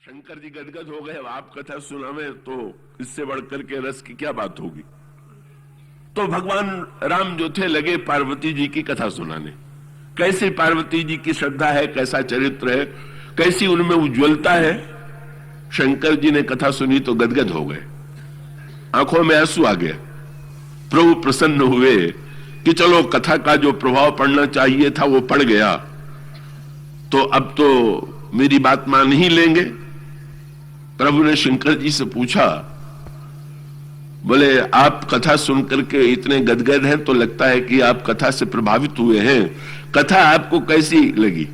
शंकर जी गदगद हो गए। आप कथा सुनावे तो इससे बढ़कर के रस की क्या बात होगी। तो भगवान राम जो थे लगे पार्वती जी की कथा सुनाने। कैसी पार्वती जी की श्रद्धा है, कैसा चरित्र है, कैसी उनमें उज्ज्वलता है। शंकर जी ने कथा सुनी तो गदगद हो गए, आंखों में आंसू आ गया। प्रभु प्रसन्न हुए कि चलो कथा का जो प्रभाव पड़ना चाहिए था वो पड़ गया, तो अब तो मेरी बात मान ही लेंगे। प्रभु ने शंकर जी से पूछा, बोले आप कथा सुनकर के इतने गदगद हैं तो लगता है कि आप कथा से प्रभावित हुए हैं, कथा आपको कैसी लगी।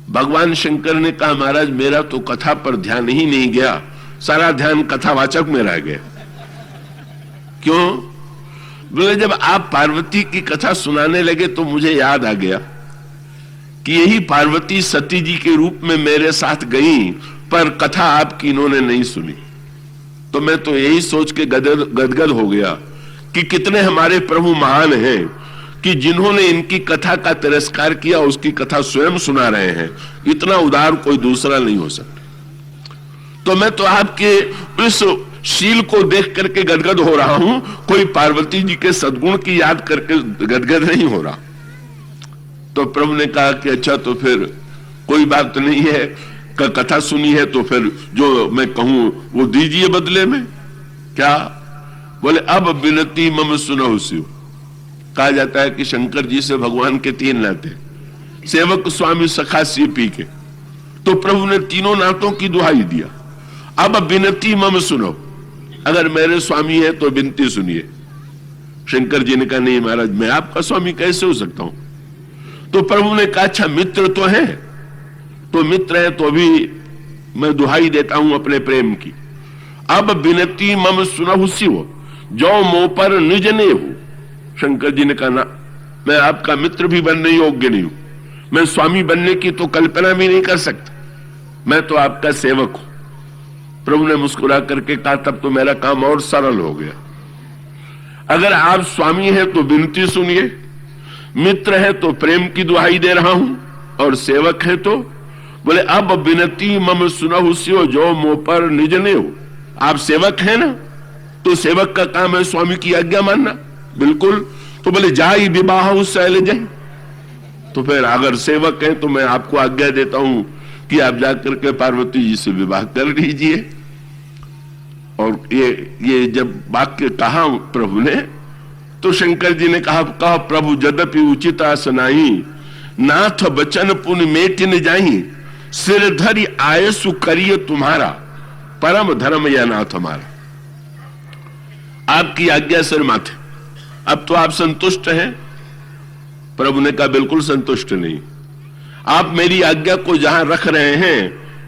भगवान शंकर ने कहा, महाराज मेरा तो कथा पर ध्यान ही नहीं गया, सारा ध्यान कथावाचक में रह गया। क्यों? बोले जब आप पार्वती की कथा सुनाने लगे तो मुझे याद आ गया कि यही पार्वती सती जी के रूप में मेरे साथ गई, पर कथा आपकी इन्होंने नहीं सुनी। तो मैं तो यही सोच के गदगद हो गया कि कितने हमारे प्रभु महान हैं कि जिन्होंने इनकी कथा का तिरस्कार किया उसकी कथा स्वयं सुना रहे हैं। इतना उदार कोई दूसरा नहीं हो सकता। तो मैं तो आपके इस शील को देख करके गदगद हो रहा हूं, कोई पार्वती जी के सद्गुण की याद करके गदगद नहीं हो रहा। तो प्रभु ने कहा कि अच्छा तो फिर कोई बात नहीं है, कथा सुनी है तो फिर जो मैं कहूं वो दीजिए बदले में। क्या? बोले अब विनती मम सुनहु सियो। कहा जाता है कि शंकर जी से भगवान के तीन नाते, सेवक स्वामी सखा सीपी के। तो प्रभु ने तीनों नातों की दुहाई दिया, अब विनती मम सुनो, अगर मेरे स्वामी है तो विनती सुनिए। शंकर जी ने कहा नहीं महाराज मैं आपका स्वामी कैसे हो सकता हूं। तो प्रभु ने कहा अच्छा मित्र तो है, तो मित्र है तो भी मैं दुहाई देता हूं अपने प्रेम की। अब विनती मम सुनहु सियो जो मोह पर निज ने हो। शंकर जी ने कहा ना, मैं आपका मित्र भी बनने योग्य नहीं हूं, मैं स्वामी बनने की तो कल्पना भी नहीं कर सकता, मैं तो आपका सेवक हूं। प्रभु ने मुस्कुरा करके कहा तब तो मेरा काम और सरल हो गया। अगर आप स्वामी हैं तो विनती सुनिए, मित्र है तो प्रेम की दुहाई दे रहा हूं, और सेवक है तो बोले अब विनती मम सुनहु सियो जो मोह पर निज ने हो। आप सेवक हैं ना, तो सेवक का काम है स्वामी की आज्ञा मानना। बिल्कुल। तो बोले जाई विवाह शैलज। तो फिर अगर सेवक है तो मैं आपको आज्ञा देता हूं कि आप जाकर के पार्वती जी से विवाह कर लीजिए। और ये जब वाक्य कहा प्रभु ने, तो शंकर जी ने कहा प्रभु यद्यपि उचित आसनाई, नाथ बचन पुन मेट न जाई, सिर धरि आयसु करिय तुम्हारा, परम धर्म या नाथ हमारा। आपकी आज्ञा सिर माथे, अब तो आप संतुष्ट हैं। प्रभु ने कहा बिल्कुल संतुष्ट नहीं, आप मेरी आज्ञा को जहां रख रहे हैं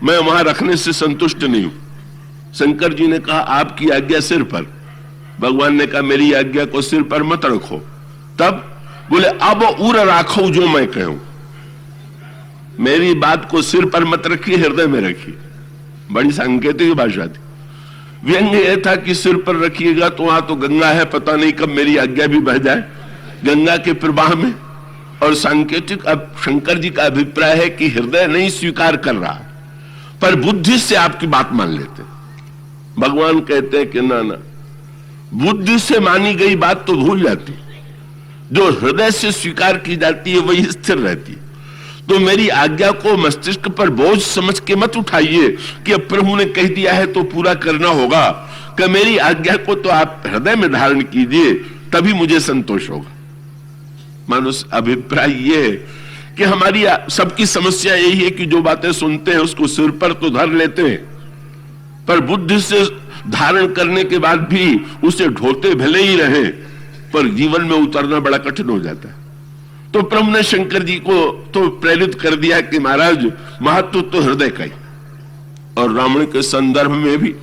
मैं वहां रखने से संतुष्ट नहीं हूं। शंकर जी ने कहा आपकी आज्ञा सिर पर। भगवान ने कहा मेरी आज्ञा को सिर पर मत रखो। तब बोले अब उर राखो जो मैं कहूं, मेरी बात को सिर पर मत रखिए, हृदय में रखिए। बड़ी सांकेतिक भाषा थी। व्यंग्य यह था कि सिर पर रखिएगा तो वहां तो गंगा है, पता नहीं कब मेरी आज्ञा भी बह जाए गंगा के प्रवाह में। और सांकेतिक अब शंकर जी का अभिप्राय है कि हृदय नहीं स्वीकार कर रहा, पर बुद्धि से आपकी बात मान लेते। भगवान कहते हैं कि ना ना, बुद्धि से मानी गई बात तो भूल जाती, जो हृदय से स्वीकार की जाती है वही स्थिर रहती है। तो मेरी आज्ञा को मस्तिष्क पर बोझ समझ के मत उठाइए कि अब प्रभु ने कह दिया है तो पूरा करना होगा, कि मेरी आज्ञा को तो आप हृदय में धारण कीजिए, तभी मुझे संतोष होगा। मानुष अभिप्राय ये है कि हमारी सबकी समस्या यही है कि जो बातें सुनते हैं उसको सिर पर तो धर लेते हैं, पर बुद्धि से धारण करने के बाद भी उसे ढोते भले ही रहे, पर जीवन में उतरना बड़ा कठिन हो जाता है। तो प्रभु ने शंकर जी को तो प्रेरित कर दिया कि महाराज महत्व तो हृदय का ही। और रावण के संदर्भ में भी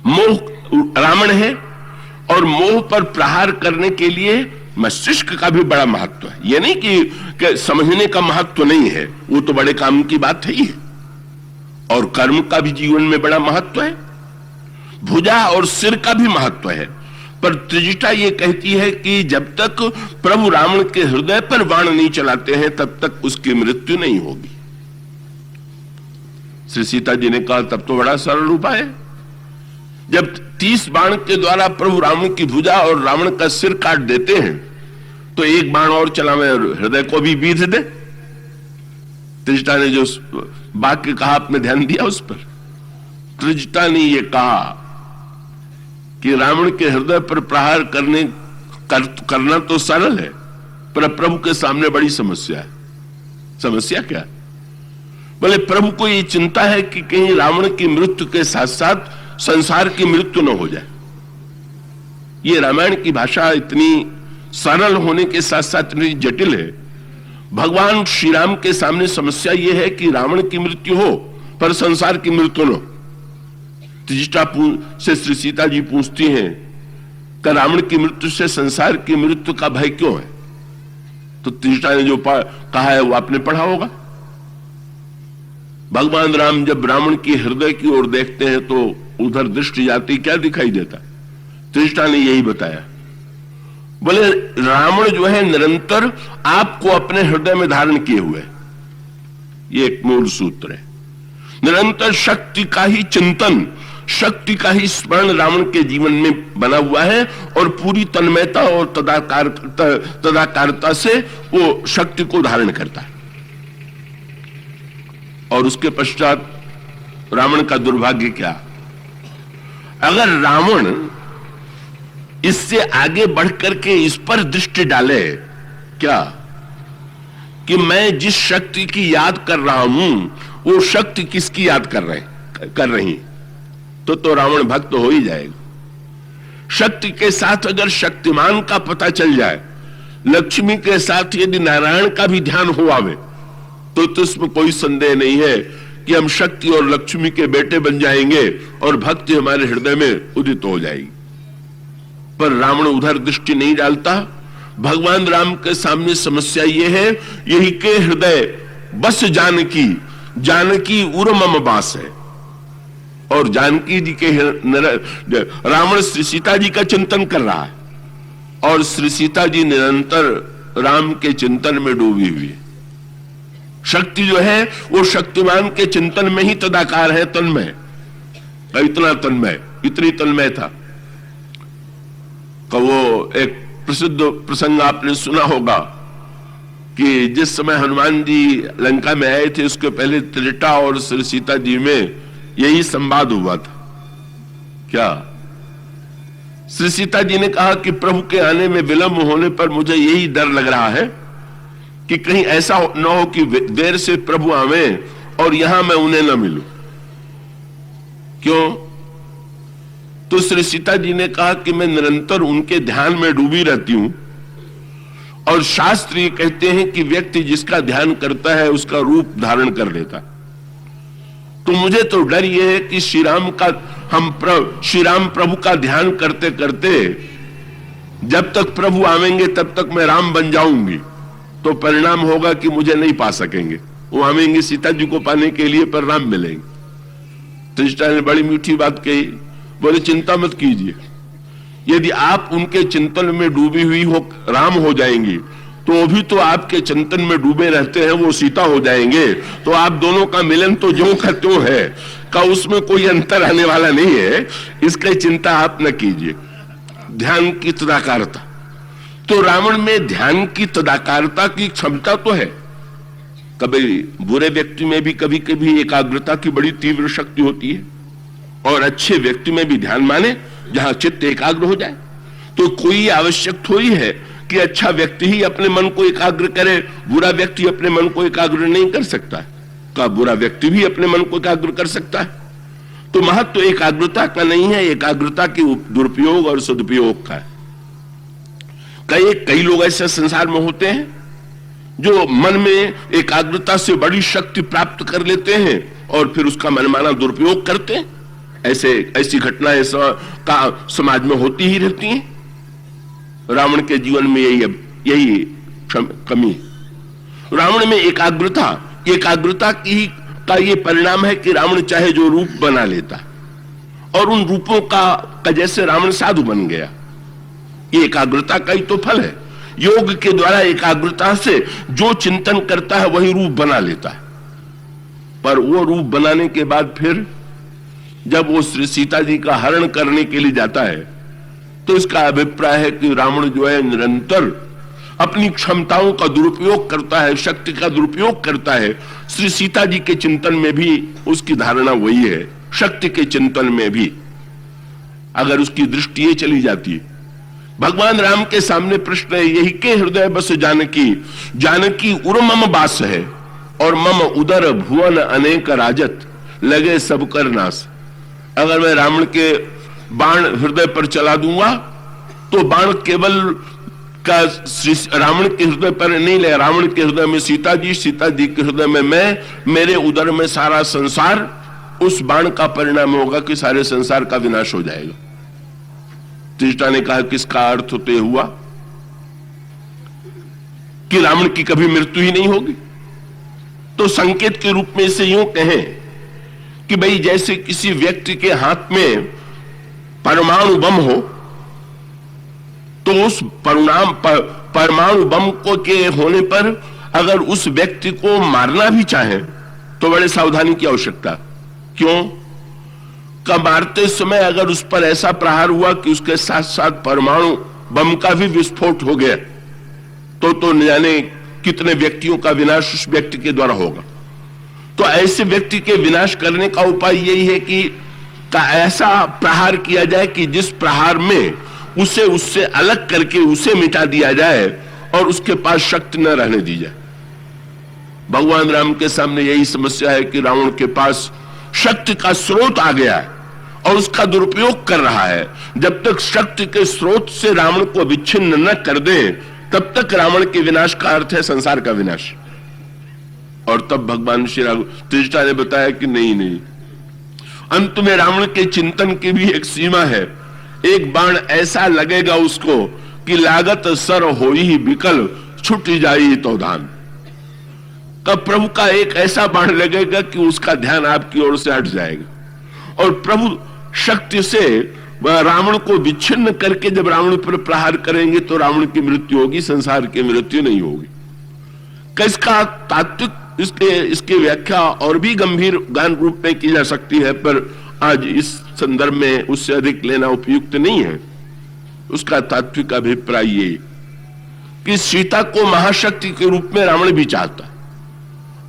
मोह रावण है, और मोह पर प्रहार करने के लिए मस्तिष्क का भी बड़ा महत्व है। यह नहीं कि समझने का महत्व नहीं है, वो तो बड़े काम की बात है ही है। और कर्म का भी जीवन में बड़ा महत्व है, भुजा और सिर का भी महत्व है। पर त्रिजटा ये कहती है कि जब तक प्रभु रावण के हृदय पर बाण नहीं चलाते हैं तब तक उसकी मृत्यु नहीं होगी। श्री सीता जी ने कहा तब तो बड़ा सरल उपाय है। जब 30 बाण के द्वारा प्रभु रावण की भुजा और रावण का सिर काट देते हैं तो एक बाण और चलावे और हृदय को भी बीध दे। त्रिजटा ने जो वाक्य कहा आपने ध्यान दिया उस पर? त्रिजटा ने यह कहा कि रावण के हृदय पर प्रहार करना तो सरल है, पर प्रभु के सामने बड़ी समस्या है। समस्या क्या? बोले प्रभु को ये चिंता है कि कहीं रावण की मृत्यु के साथ साथ संसार की मृत्यु न हो जाए। ये रामायण की भाषा इतनी सरल होने के साथ साथ इतनी जटिल है। भगवान श्री राम के सामने समस्या यह है कि रावण की मृत्यु हो पर संसार की मृत्यु न हो। त्रिजटा से श्री सीता जी पूछती हैं कि रावण की मृत्यु से संसार की मृत्यु का भय क्यों है? तो त्रिजटा ने जो कहा है वो आपने पढ़ा होगा। भगवान राम जब रावण की हृदय की ओर देखते हैं तो उधर दृष्टि जाती क्या दिखाई देता? त्रिजटा ने यही बताया। बोले रावण जो है निरंतर आपको अपने हृदय में धारण किए हुए, ये एक मूल सूत्र है। निरंतर शक्ति का ही चिंतन, शक्ति का ही स्मरण रावण के जीवन में बना हुआ है और पूरी तन्मयता और तदाकारता से वो शक्ति को धारण करता है। और उसके पश्चात रावण का दुर्भाग्य क्या? अगर रावण इससे आगे बढ़कर के इस पर दृष्टि डाले क्या कि मैं जिस शक्ति की याद कर रहा हूं वो शक्ति किसकी याद कर रही, तो रावण भक्त हो ही जाएगा। शक्ति के साथ अगर शक्तिमान का पता चल जाए, लक्ष्मी के साथ यदि नारायण का भी ध्यान हो आवे तो इसमें कोई संदेह नहीं है कि हम शक्ति और लक्ष्मी के बेटे बन जाएंगे और भक्ति हमारे हृदय में उदित हो जाएगी। पर रावण उधर दृष्टि नहीं डालता। भगवान राम के सामने समस्या यह है, यही के हृदय बस जानकी, जानकी उर्मम बास है। और जानकी जी के रावण श्री सीता जी का चिंतन कर रहा है और श्री सीता जी निरंतर राम के चिंतन में डूबी हुई है। शक्ति जो है वो शक्तिमान के चिंतन में ही तदाकार है, तन्मय। इतना तन्मय, इतनी तन्मय था कि वो एक प्रसिद्ध प्रसंग आपने सुना होगा कि जिस समय हनुमान जी लंका में आए थे उसके पहले त्रिजटा और श्री सीता जी में यही संवाद हुआ था। क्या? श्री सीता जी ने कहा कि प्रभु के आने में विलंब होने पर मुझे यही डर लग रहा है कि कहीं ऐसा न हो कि देर से प्रभु आवे और यहां मैं उन्हें न मिलूं। क्यों? तो श्री सीता जी ने कहा कि मैं निरंतर उनके ध्यान में डूबी रहती हूं और शास्त्र ये कहते हैं कि व्यक्ति जिसका ध्यान करता है उसका रूप धारण कर लेता। तो मुझे तो डर यह है कि श्री राम प्रभु का ध्यान करते करते जब तक प्रभु आवेंगे तब तक मैं राम बन जाऊंगी, तो परिणाम होगा कि मुझे नहीं पा सकेंगे। वो आवेंगे सीता जी को पाने के लिए पर राम मिलेंगे। त्रिजटा ने बड़ी मीठी बात कही, बोले चिंता मत कीजिए, यदि आप उनके चिंतन में डूबी हुई हो राम हो जाएंगी तो भी तो आपके चिंतन में डूबे रहते हैं वो सीता हो जाएंगे, तो आप दोनों का मिलन तो ज्यों का त्यों है, का उसमें कोई अंतर आने वाला नहीं है, इसकी चिंता आप न कीजिए। ध्यान की तदाकारता, तो रावण में ध्यान की तदाकारता की क्षमता तो है। कभी बुरे व्यक्ति में भी कभी कभी एकाग्रता की बड़ी तीव्र शक्ति होती है और अच्छे व्यक्ति में भी ध्यान माने जहां चित्त एकाग्र हो जाए। तो कोई आवश्यक थोड़ी है कि अच्छा व्यक्ति ही अपने मन को एकाग्र करे, बुरा व्यक्ति अपने मन को एकाग्र नहीं कर सकता। का बुरा व्यक्ति भी अपने मन को एकाग्र कर सकता है। तो महत्व एकाग्रता का नहीं है, एकाग्रता के दुरुपयोग और सदुपयोग का है। कई लोग ऐसे संसार में होते हैं जो मन में एकाग्रता से बड़ी शक्ति प्राप्त कर लेते हैं और फिर उसका मनमाना दुरुपयोग करते हैं। ऐसी घटनाएं का समाज में होती ही रहती हैं। रावण के जीवन में यही कमी है। रावण में एकाग्रता का ये परिणाम है कि रावण चाहे जो रूप बना लेता और उन रूपों का जैसे रावण साधु बन गया। ये एकाग्रता का ही तो फल है। योग के द्वारा एकाग्रता से जो चिंतन करता है वही रूप बना लेता है। पर वो रूप बनाने के बाद फिर जब वो श्री सीता जी का हरण करने के लिए जाता है तो इसका अभिप्राय है कि रावण जो है निरंतर अपनी क्षमताओं का दुरुपयोग करता है, शक्ति का दुरुपयोग करता है। श्री सीता जी के चिंतन में भी उसकी धारणा वही है, शक्ति के चिंतन में भी अगर उसकी दृष्टि ये चली जाती है। भगवान राम के सामने प्रश्न है, यही के हृदय बस जानकी, जानकी उर मम बास है और मम उदर भुवन अनेक राजत, लगे सब कर नाश। अगर मैं रावण के बाण हृदय पर चला दूंगा तो बाण केवल का रावण के हृदय पर नहीं ले, रावण के हृदय में सीता जी, सीता जी के हृदय में मैं, मेरे उदर में सारा संसार, उस बाण का परिणाम होगा कि सारे संसार का विनाश हो जाएगा। त्रिष्टा ने कहा किसका अर्थ होते हुआ कि रावण की कभी मृत्यु ही नहीं होगी। तो संकेत के रूप में इसे यूं कहें कि भाई जैसे किसी व्यक्ति के हाथ में परमाणु बम हो तो उस परमाणु बम को के होने पर अगर उस व्यक्ति को मारना भी चाहे तो बड़े सावधानी की आवश्यकता। क्यों? का मारते समय अगर उस पर ऐसा प्रहार हुआ कि उसके साथ साथ परमाणु बम का भी विस्फोट हो गया तो न जाने कितने व्यक्तियों का विनाश उस व्यक्ति के द्वारा होगा। तो ऐसे व्यक्ति के विनाश करने का उपाय यही है कि ऐसा प्रहार किया जाए कि जिस प्रहार में उसे उससे अलग करके उसे मिटा दिया जाए और उसके पास शक्ति न रहने दी जाए। भगवान राम के सामने यही समस्या है कि रावण के पास शक्ति का स्रोत आ गया है और उसका दुरुपयोग कर रहा है। जब तक शक्ति के स्रोत से रावण को विच्छिन्न न कर दे तब तक रावण के विनाश का अर्थ है संसार का विनाश। और तब भगवान श्री राम त्रिष्टा ने बताया कि नहीं, अंत में रावण के चिंतन की भी एक सीमा है। एक बाण ऐसा लगेगा उसको कि लागत सर होई ही विकल, छुट जाई तो दान। तब प्रभु का एक ऐसा बाण लगेगा कि उसका ध्यान आपकी ओर से हट जाएगा और प्रभु शक्ति से रावण को विच्छिन्न करके जब रावण पर प्रहार करेंगे तो रावण की मृत्यु होगी, संसार की मृत्यु नहीं होगी। किसका तात्विक इसकी व्याख्या और भी गंभीर गहन रूप में की जा सकती है, पर आज इस संदर्भ में उससे अधिक लेना उपयुक्त नहीं है। उसका तात्विक अभिप्राय ये कि सीता को महाशक्ति के रूप में रावण भी चाहता,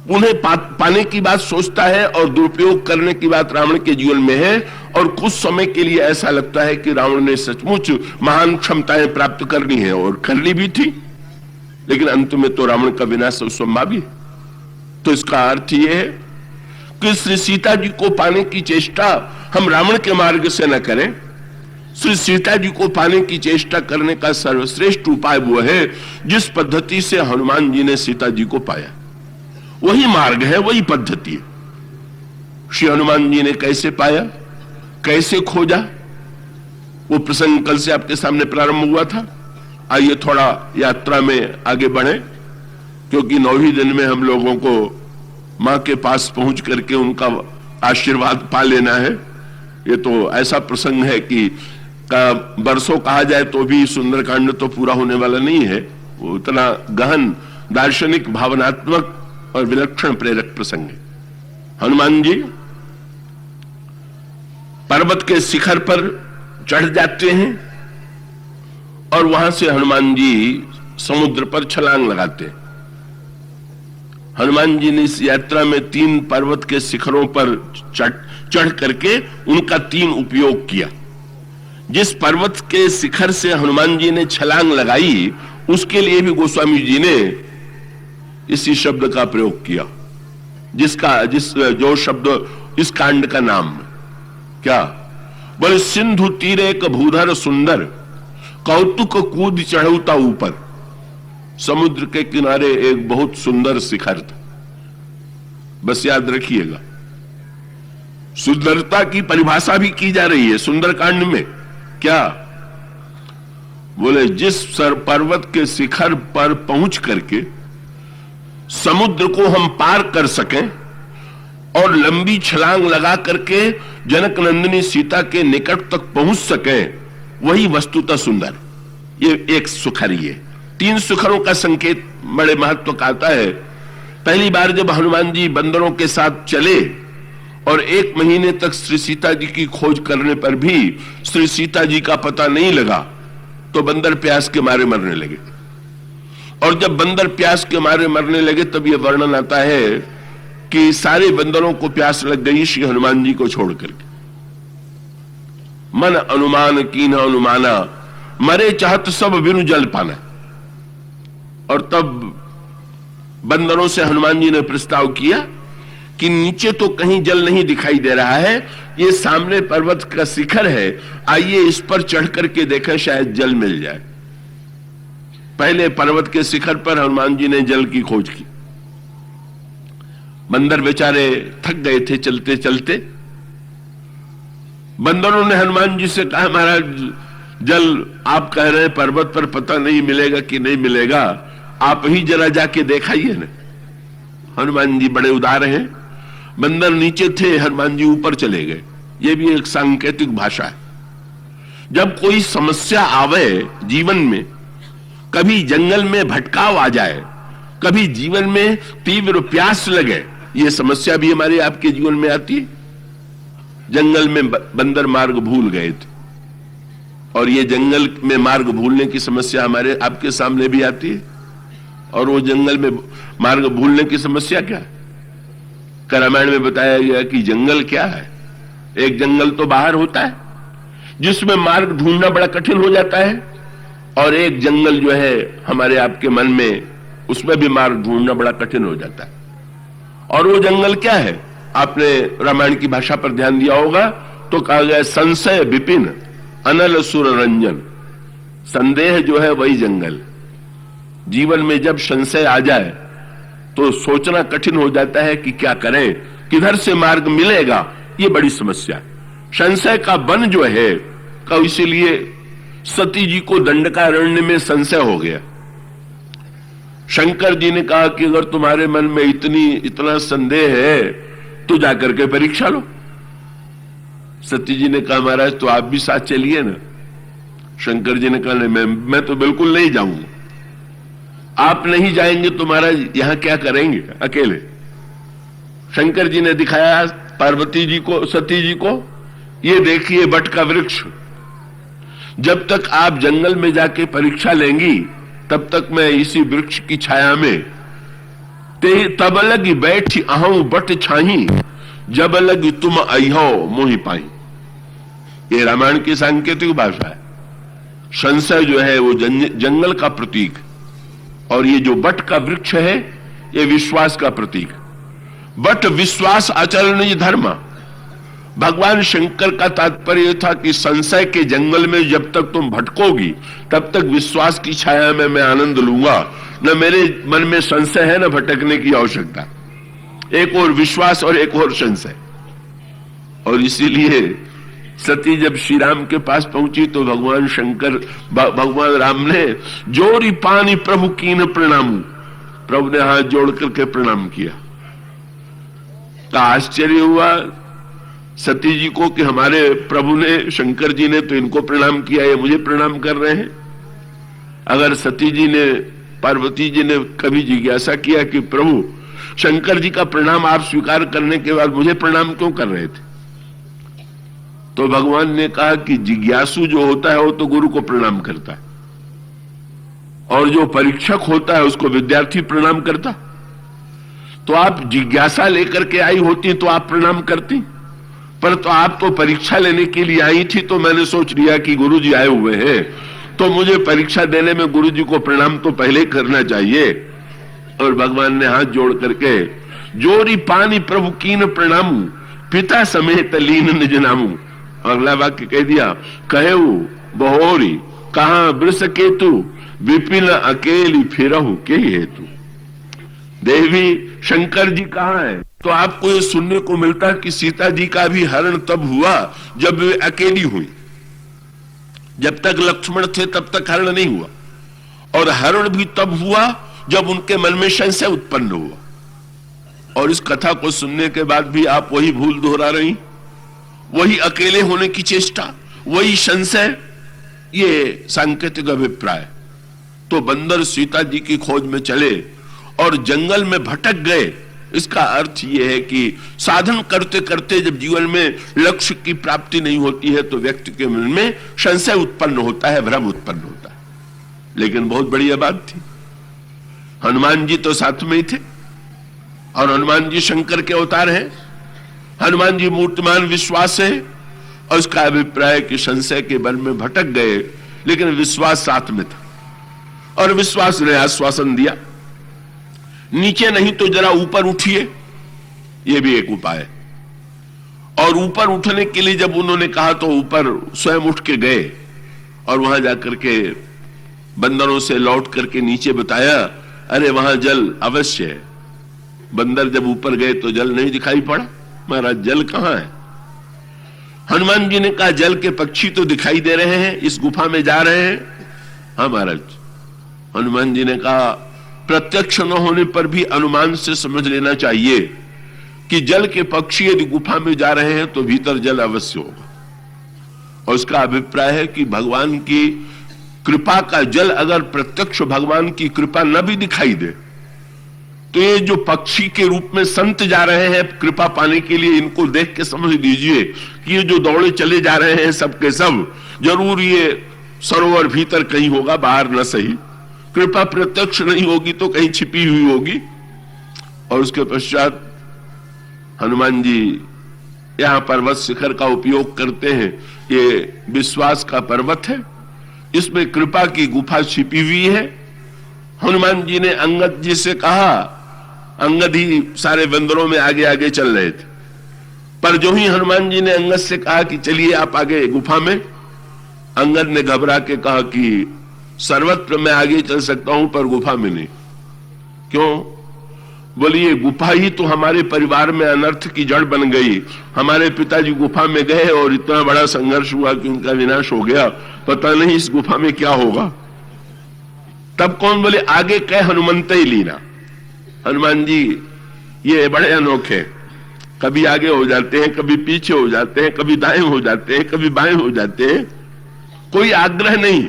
उन्हें पाने की बात सोचता है और दुरुपयोग करने की बात रावण के जीवन में है। और कुछ समय के लिए ऐसा लगता है कि रावण ने सचमुच महान क्षमताएं प्राप्त करनी है और कर ली भी थी, लेकिन अंत में तो रावण का विनाश संभव है। तो इसका अर्थ यह है कि श्री सीता जी को पाने की चेष्टा हम रावण के मार्ग से न करें। श्री सीता जी को पाने की चेष्टा करने का सर्वश्रेष्ठ उपाय वो है जिस पद्धति से हनुमान जी ने सीता जी को पाया। वही मार्ग है, वही पद्धति है। श्री हनुमान जी ने कैसे पाया, कैसे खोजा, वो प्रसंग कल से आपके सामने प्रारंभ हुआ था। आइए थोड़ा यात्रा में आगे बढ़े, क्योंकि 9वें दिन में हम लोगों को मां के पास पहुंच करके उनका आशीर्वाद पा लेना है। ये तो ऐसा प्रसंग है कि बरसों कहा जाए तो भी सुंदरकांड तो पूरा होने वाला नहीं है। वो इतना गहन दार्शनिक, भावनात्मक और विलक्षण प्रेरक प्रसंग है। हनुमान जी पर्वत के शिखर पर चढ़ जाते हैं और वहां से हनुमान जी समुद्र पर छलांग लगाते हैं। हनुमान जी ने इस यात्रा में 3 पर्वत के शिखरों पर चढ़ करके उनका 3 उपयोग किया। जिस पर्वत के शिखर से हनुमान जी ने छलांग लगाई उसके लिए भी गोस्वामी जी ने इसी शब्द का प्रयोग किया, जो शब्द इस कांड का नाम क्या बोले, सिंधु तीरे एक भूधर सुंदर, कौतुक कूद चढ़ौता ऊपर। समुद्र के किनारे एक बहुत सुंदर शिखर था। बस याद रखिएगा, सुंदरता की परिभाषा भी की जा रही है सुंदरकांड में। क्या बोले, जिस पर्वत के शिखर पर पहुंच करके समुद्र को हम पार कर सकें और लंबी छलांग लगा करके जनक नंदिनी सीता के निकट तक पहुंच सकें, वही वस्तुतः सुंदर। ये एक शिखर ही है। 3 शिखरों का संकेत बड़े महत्व का आता है पहली बार जब हनुमान जी बंदरों के साथ चले और 1 महीने तक श्री सीता जी की खोज करने पर भी श्री सीता जी का पता नहीं लगा, तो बंदर प्यास के मारे मरने लगे। और जब बंदर प्यास के मारे मरने लगे तब यह वर्णन आता है कि सारे बंदरों को प्यास लग गई श्री हनुमान जी को छोड़ करके। मन अनुमान कीन अनुमाना, मरे चाहत सब बिनु जल पाना। और तब बंदरों से हनुमान जी ने प्रस्ताव किया कि नीचे तो कहीं जल नहीं दिखाई दे रहा है, ये सामने पर्वत का शिखर है, आइए इस पर चढ़ करके देखें शायद जल मिल जाए। पहले पर्वत के शिखर पर हनुमान जी ने जल की खोज की। बंदर बेचारे थक गए थे चलते चलते। बंदरों ने हनुमान जी से कहा, महाराज जल आप कह रहे हैं पर्वत पर पता नहीं मिलेगा कि नहीं मिलेगा, आप ही जरा जाके देखाइए ना। हनुमान जी बड़े उदार हैं। बंदर नीचे थे, हनुमान जी ऊपर चले गए। यह भी एक सांकेतिक भाषा है। जब कोई समस्या आवे जीवन में, कभी जंगल में भटकाव आ जाए, कभी जीवन में तीव्र प्यास लगे, यह समस्या भी हमारे आपके जीवन में आती है। जंगल में बंदर मार्ग भूल गए थे, और ये जंगल में मार्ग भूलने की समस्या हमारे आपके सामने भी आती है। और वो जंगल में मार्ग भूलने की समस्या क्या है? रामायण में बताया गया कि जंगल क्या है। एक जंगल तो बाहर होता है जिसमें मार्ग ढूंढना बड़ा कठिन हो जाता है, और एक जंगल जो है हमारे आपके मन में, उसमें भी मार्ग ढूंढना बड़ा कठिन हो जाता है। और वो जंगल क्या है? आपने रामायण की भाषा पर ध्यान दिया होगा तो कहा गया संशय विपिन अनल सुर रंजन। संदेह जो है वही जंगल। जीवन में जब संशय आ जाए तो सोचना कठिन हो जाता है कि क्या करें, किधर से मार्ग मिलेगा, ये बड़ी समस्या है। संशय का वन जो है, इसीलिए सती जी को दंडकारण्य में संशय हो गया। शंकर जी ने कहा कि अगर तुम्हारे मन में इतना संदेह है तो जाकर के परीक्षा लो। सती जी ने कहा महाराज तो आप भी साथ चलिए ना। शंकर जी ने कहा नहीं, मैं तो बिल्कुल नहीं जाऊंगा। आप नहीं जाएंगे तो महाराज यहां क्या करेंगे अकेले? शंकर जी ने दिखाया पार्वती जी को, सती जी को, ये देखिए बट का वृक्ष। जब तक आप जंगल में जाके परीक्षा लेंगी तब तक मैं इसी वृक्ष की छाया में तब लगी बैठी अहूं बट छाही, जब लगी तुम अहो मोहि पाई। ये रामायण की सांकेतिक भाषा है। संशय जो है वो जंगल का प्रतीक, और ये जो बट का वृक्ष है ये विश्वास का प्रतीक। बट विश्वास आचरण धर्म। भगवान शंकर का तात्पर्य था कि संशय के जंगल में जब तक तुम भटकोगी तब तक विश्वास की छाया में मैं आनंद लूंगा। न मेरे मन में संशय है न भटकने की आवश्यकता। एक और विश्वास और एक और संशय। और इसीलिए सती जब श्री राम के पास पहुंची तो भगवान राम ने जोरी पानी प्रभु कीन प्रणामू। प्रभु ने हाथ जोड़ करके प्रणाम किया। तो आश्चर्य हुआ सती जी को कि हमारे प्रभु ने, शंकर जी ने तो इनको प्रणाम किया, ये मुझे प्रणाम कर रहे हैं। अगर सती जी ने, पार्वती जी ने कभी जिज्ञासा किया कि प्रभु शंकर जी का प्रणाम आप स्वीकार करने के बाद मुझे प्रणाम क्यों कर रहे थे, तो भगवान ने कहा कि जिज्ञासु जो होता है वो तो गुरु को प्रणाम करता है, और जो परीक्षक होता है उसको विद्यार्थी प्रणाम करता। तो आप जिज्ञासा लेकर के आई होती तो आप प्रणाम करती, पर तो आप तो परीक्षा लेने के लिए आई थी। तो मैंने सोच लिया कि गुरु जी आए हुए हैं तो मुझे परीक्षा देने में गुरु जी को प्रणाम तो पहले करना चाहिए। और भगवान ने हाथ जोड़ करके जोरी पानी प्रभु कीन प्रणामू, पिता समेत लीन निज नामू। अगला वाक्य कह दिया, कहेऊ बहोरी कहां वृष केतु, विपिन अकेली फिरहु के हेतु। देवी शंकर जी कहां है? तो आपको ये सुनने को मिलता है कि सीता जी का भी हरण तब हुआ जब वे अकेली हुई। जब तक लक्ष्मण थे तब तक हरण नहीं हुआ, और हरण भी तब हुआ जब उनके मन में संशय उत्पन्न हुआ। और इस कथा को सुनने के बाद भी आप वही भूल दोहरा रही, वही अकेले होने की चेष्टा, वही संशय, ये सांकेतिक अभिप्राय। तो बंदर सीता जी की खोज में चले और जंगल में भटक गए, इसका अर्थ यह है कि साधन करते करते जब जीवन में लक्ष्य की प्राप्ति नहीं होती है तो व्यक्ति के मन में संशय उत्पन्न होता है, भ्रम उत्पन्न होता है। लेकिन बहुत बढ़िया बात थी, हनुमान जी तो साथ में ही थे और हनुमान जी शंकर के अवतार हैं। हनुमान जी मूर्तिमान विश्वास है और उसका अभिप्राय है कि संशय के बल में भटक गए लेकिन विश्वास साथ में था और विश्वास ने आश्वासन दिया, नीचे नहीं तो जरा ऊपर उठिए, यह भी एक उपाय है। और ऊपर उठने के लिए जब उन्होंने कहा तो ऊपर स्वयं उठ के गए और वहां जाकर के बंदरों से लौट करके नीचे बताया, अरे वहां जल अवश्य है। बंदर जब ऊपर गए तो जल नहीं दिखाई पड़ा, महाराज जल कहां है? हनुमान जी ने कहा जल के पक्षी तो दिखाई दे रहे हैं, इस गुफा में जा रहे हैं। हाँ महाराज। हनुमान जी ने कहा प्रत्यक्ष न होने पर भी अनुमान से समझ लेना चाहिए कि जल के पक्षी यदि गुफा में जा रहे हैं तो भीतर जल अवश्य होगा। और उसका अभिप्राय है कि भगवान की कृपा का जल अगर प्रत्यक्ष भगवान की कृपा न भी दिखाई दे तो ये जो पक्षी के रूप में संत जा रहे हैं कृपा पाने के लिए, इनको देख के समझ लीजिए कि ये जो दौड़े चले जा रहे हैं सबके सब जरूर ये सरोवर भीतर कहीं होगा, बाहर न सही। कृपा प्रत्यक्ष नहीं होगी तो कहीं छिपी हुई होगी। और उसके पश्चात हनुमान जी यहां पर्वत शिखर का उपयोग करते हैं। ये विश्वास का पर्वत है, इसमें कृपा की गुफा छिपी हुई है। हनुमान जी ने अंगद जी से कहा, अंगद ही सारे बंदरों में आगे आगे चल रहे थे, पर जो ही हनुमान जी ने अंगद से कहा कि चलिए आप आगे गुफा में, अंगद ने घबरा के कहा कि सर्वत्र मैं आगे चल सकता हूं पर गुफा में नहीं। क्यों? बोलिए गुफा ही तो हमारे परिवार में अनर्थ की जड़ बन गई। हमारे पिताजी गुफा में गए और इतना बड़ा संघर्ष हुआ कि उनका विनाश हो गया, पता नहीं इस गुफा में क्या होगा। तब कौन बोले आगे कह हनुमंत ही लीना। हनुमान जी ये बड़े अनोखे, कभी आगे हो जाते हैं, कभी पीछे हो जाते हैं, कभी दाएं हो जाते हैं, कभी बाएं हो जाते हैं। कोई आग्रह नहीं,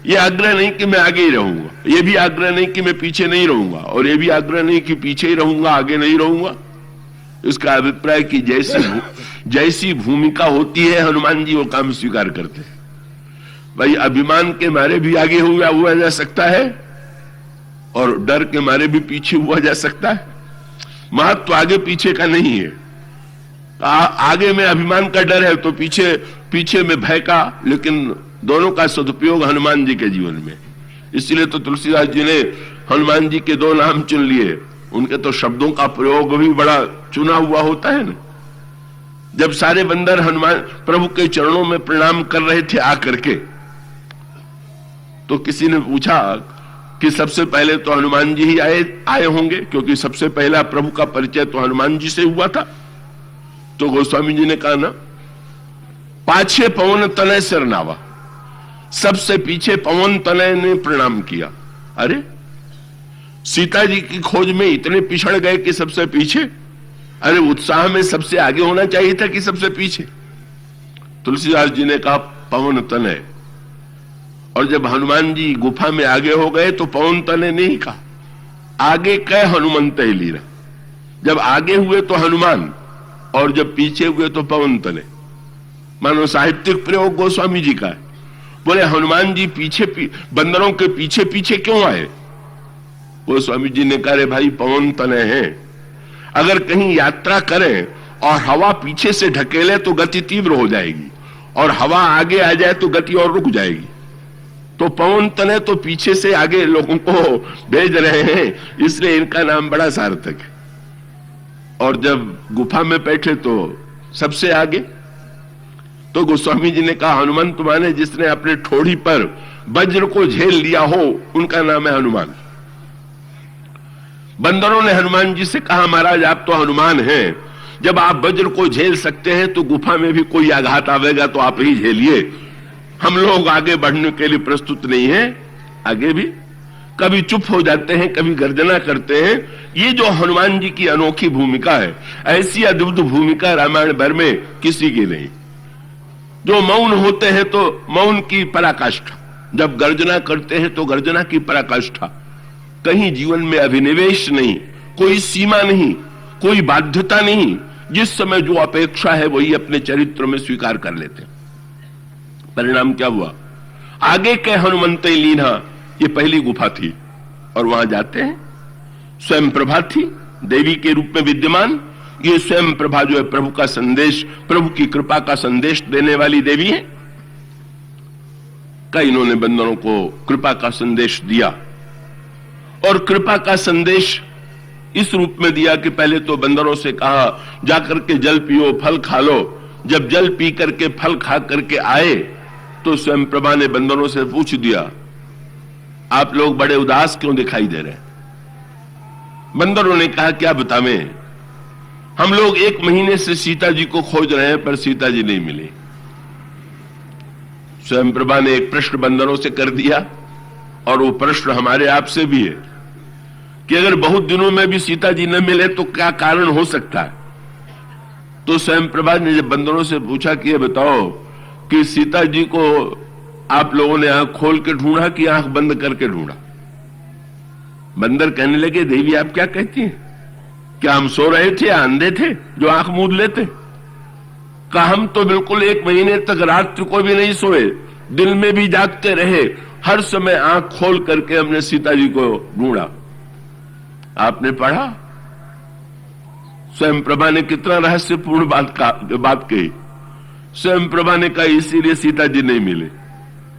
ये आग्रह नहीं कि मैं आगे ही रहूंगा, ये भी आग्रह नहीं कि मैं पीछे नहीं रहूंगा, और ये भी आग्रह नहीं कि पीछे ही रहूंगा आगे नहीं रहूंगा। इसका अभिप्राय कि जैसी भूमिका होती है हनुमान जी वो काम स्वीकार करते हैं। भाई अभिमान के मारे भी आगे हुआ जा सकता है और डर के मारे भी पीछे हुआ जा सकता है। महत्व आगे पीछे का नहीं है। आगे में अभिमान का डर है तो पीछे में भय का, लेकिन दोनों का सदुपयोग हनुमान जी के जीवन में। इसलिए तो तुलसीदास जी ने हनुमान जी के दो नाम चुन लिए। उनके तो शब्दों का प्रयोग भी बड़ा चुना हुआ होता है ना। जब सारे बंदर हनुमान प्रभु के चरणों में प्रणाम कर रहे थे आकर के, तो किसी ने पूछा कि सबसे पहले तो हनुमान जी ही आए होंगे, क्योंकि सबसे पहला प्रभु का परिचय तो हनुमान जी से हुआ था। तो गोस्वामी जी ने कहा ना, पाछे पवन तनय सिर नावा, सबसे पीछे पवन तनय ने प्रणाम किया। अरे सीता जी की खोज में इतने पिछड़ गए कि सबसे पीछे? अरे उत्साह में सबसे आगे होना चाहिए था कि सबसे पीछे? तुलसीदास जी ने कहा पवन तनय। और जब हनुमान जी गुफा में आगे हो गए तो पवन तनय नहीं कहा, आगे कह हनुमंत ही लीरा। जब आगे हुए तो हनुमान और जब पीछे हुए तो पवन तनय। मानो साहित्यिक प्रयोग गोस्वामी जी का है। बोले हनुमान जी बंदरों के पीछे पीछे क्यों आए? गोस्वामी जी ने कहा रे भाई पवन तनय है, अगर कहीं यात्रा करें और हवा पीछे से ढकेले तो गति तीव्र हो जाएगी, और हवा आगे आ जाए तो गति और रुक जाएगी। तो पवन तनय तो पीछे से आगे लोगों को भेज रहे हैं, इसलिए इनका नाम बड़ा सार्थक है। और जब गुफा में बैठे तो सबसे आगे। तो गोस्वामी जी ने कहा हनुमंत माने जिसने अपने ठोड़ी पर वज्र को झेल लिया हो, उनका नाम है हनुमान। बंदरों ने हनुमान जी से कहा महाराज आप तो हनुमान हैं, जब आप वज्र को झेल सकते हैं तो गुफा में भी कोई आघात आवेगा तो आप ही झेलिए, हम लोग आगे बढ़ने के लिए प्रस्तुत नहीं हैं। आगे भी कभी चुप हो जाते हैं, कभी गर्जना करते हैं। ये जो हनुमान जी की अनोखी भूमिका है, ऐसी अद्भुत भूमिका रामायण भर में किसी की नहीं। जो मौन होते हैं तो मौन की पराकाष्ठा, जब गर्जना करते हैं तो गर्जना की पराकाष्ठा, कहीं जीवन में अभिनिवेश नहीं, कोई सीमा नहीं, कोई बाध्यता नहीं, जिस समय जो अपेक्षा है वही अपने चरित्र में स्वीकार कर लेते। परिणाम क्या हुआ? आगे के हनुमंते लीना, ये पहली गुफा थी और वहां जाते हैं, स्वयं प्रभा थी देवी के रूप में विद्यमान। ये स्वयं प्रभा जो है प्रभु का संदेश, प्रभु की कृपा का संदेश देने वाली देवी है। कई इन्होंने बंदरों को कृपा का संदेश दिया और कृपा का संदेश इस रूप में दिया कि पहले तो बंदरों से कहा जाकर के जल पियो, फल खा लो। जब जल पी करके फल खा करके आए तो स्वयं प्रभा ने बंदरों से पूछ दिया, आप लोग बड़े उदास क्यों दिखाई दे रहे हैं? बंदरों ने कहा, क्या बतावें, हम लोग 1 महीने से सीता जी को खोज रहे हैं पर सीता जी नहीं मिली। स्वयं प्रभा ने एक प्रश्न बंदरों से कर दिया और वो प्रश्न हमारे आपसे भी है कि अगर बहुत दिनों में भी सीता जी न मिले तो क्या कारण हो सकता है? तो स्वयं प्रभा ने जब बंदरों से पूछा कि ये बताओ कि सीता जी को आप लोगों ने आंख खोल के ढूंढा कि आंख बंद करके ढूंढा? बंदर कहने लगे, देवी आप क्या कहती हैं? क्या हम सो रहे थे या अंधे थे जो आंख मूंद लेते? कहा हम तो बिल्कुल 1 महीने तक रात्रि को भी नहीं सोए, दिन में भी जागते रहे, हर समय आंख खोल करके हमने सीता जी को ढूंढा। आपने पढ़ा स्वयं प्रभा ने कितना रहस्यपूर्ण बात कही। स्वयं प्रभा ने कहा इसीलिए सीता जी नहीं मिले।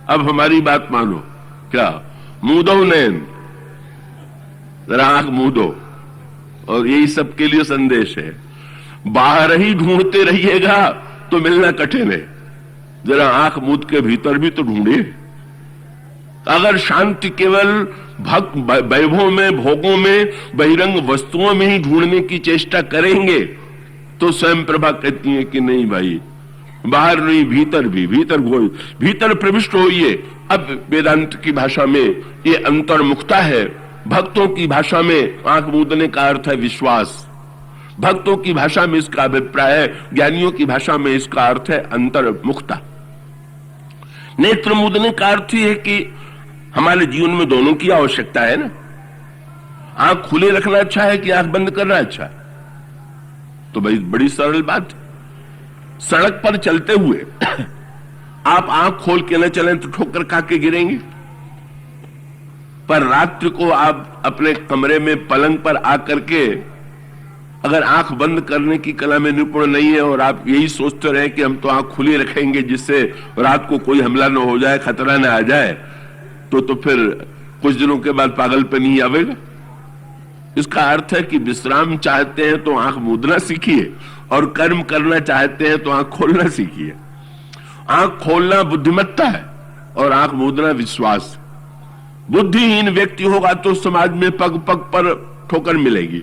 अब हमारी बात मानो, क्या मूदो नैन, जरा आंख मूदो। और यही सबके लिए संदेश है, बाहर ही ढूंढते रहिएगा तो मिलना कठिन है, जरा आंख मूद के भीतर भी तो ढूंढिए। अगर शांति केवल वैभव में, भोगों में, बहिरंग वस्तुओं में ही ढूंढने की चेष्टा करेंगे तो स्वयं प्रभा कहती है कि नहीं भाई, बाहर नहीं भीतर भी, भीतर प्रविष्ट होइए। अब वेदांत की भाषा में ये अंतर्मुखता है, भक्तों की भाषा में आंख मूदने का अर्थ है विश्वास, भक्तों की भाषा में इसका अभिप्राय है, ज्ञानियों की भाषा में इसका अर्थ है अंतर्मुखता। नेत्र मूदने का अर्थ है कि हमारे जीवन में दोनों की आवश्यकता है ना। आंख खुले रखना अच्छा है कि आंख बंद करना अच्छा है? तो भाई बड़ी सरल बात, सड़क पर चलते हुए आप आंख खोल के न चलें तो ठोकर खा के गिरेंगे, पर रात्रि को आप अपने कमरे में पलंग पर आकर के अगर आंख बंद करने की कला में निपुण नहीं है और आप यही सोचते रहे कि हम तो आंख खुली रखेंगे जिससे रात को कोई हमला न हो जाए, खतरा न आ जाए, तो फिर कुछ दिनों के बाद पागलपन ही आवेगा। इसका अर्थ है कि विश्राम चाहते हैं तो आंख मूदना सीखिए और कर्म करना चाहते हैं तो आंख खोलना सीखिए। आंख खोलना बुद्धिमत्ता है और आंख मूदना विश्वास। बुद्धिहीन व्यक्ति होगा तो समाज में पग पग पर ठोकर मिलेगी,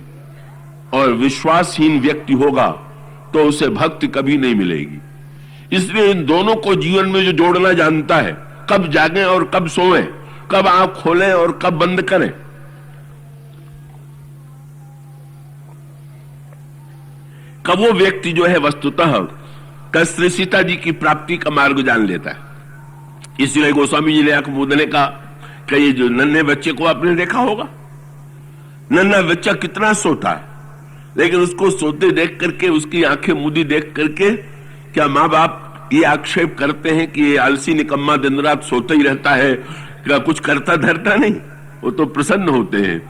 और विश्वासहीन व्यक्ति होगा तो उसे भक्ति कभी नहीं मिलेगी। इसलिए इन दोनों को जीवन में जो जोड़ना जानता है, कब जागें और कब सोएं, कब आंख खोलें और कब बंद करें, कब वो व्यक्ति जो है वस्तुतः श्री सीता जी की प्राप्ति का मार्ग जान लेता है। इसलिए गोस्वामी जी ने आंख मूदने का ये जो नन्हे बच्चे को आपने देखा होगा, नन्हा बच्चा कितना सोता है, लेकिन उसको सोते देख करके, उसकी आंखें मूदी देख करके क्या माँ बाप ये आक्षेप करते हैं कि ये आलसी निकम्मा दिन रात सोता ही रहता है, क्या कुछ करता धरता नहीं? वो तो प्रसन्न होते हैं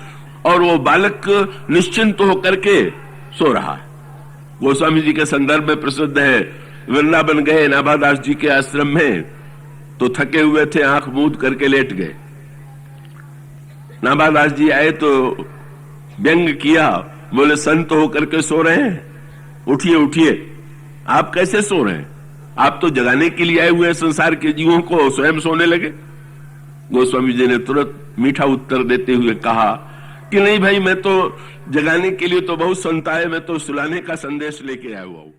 और वो बालक निश्चिंत होकर के सो रहा है। गोस्वामी जी के संदर्भ में प्रसिद्ध है, वृंदावन गए नाभादास जी के आश्रम में तो थके हुए थे, आंख मूंद करके लेट गए। नाभादास जी आए तो व्यंग किया, बोले संत होकर के सो रहे हैं, उठिए उठिए, आप कैसे सो रहे हैं? आप तो जगाने के लिए आए हुए संसार के जीवों को, स्वयं सोने लगे। गोस्वामी जी ने तुरंत मीठा उत्तर देते हुए कहा कि नहीं भाई, मैं तो जगाने के लिए तो बहुत संत आए, मैं तो सुलाने का संदेश लेके आया हुआ हूं।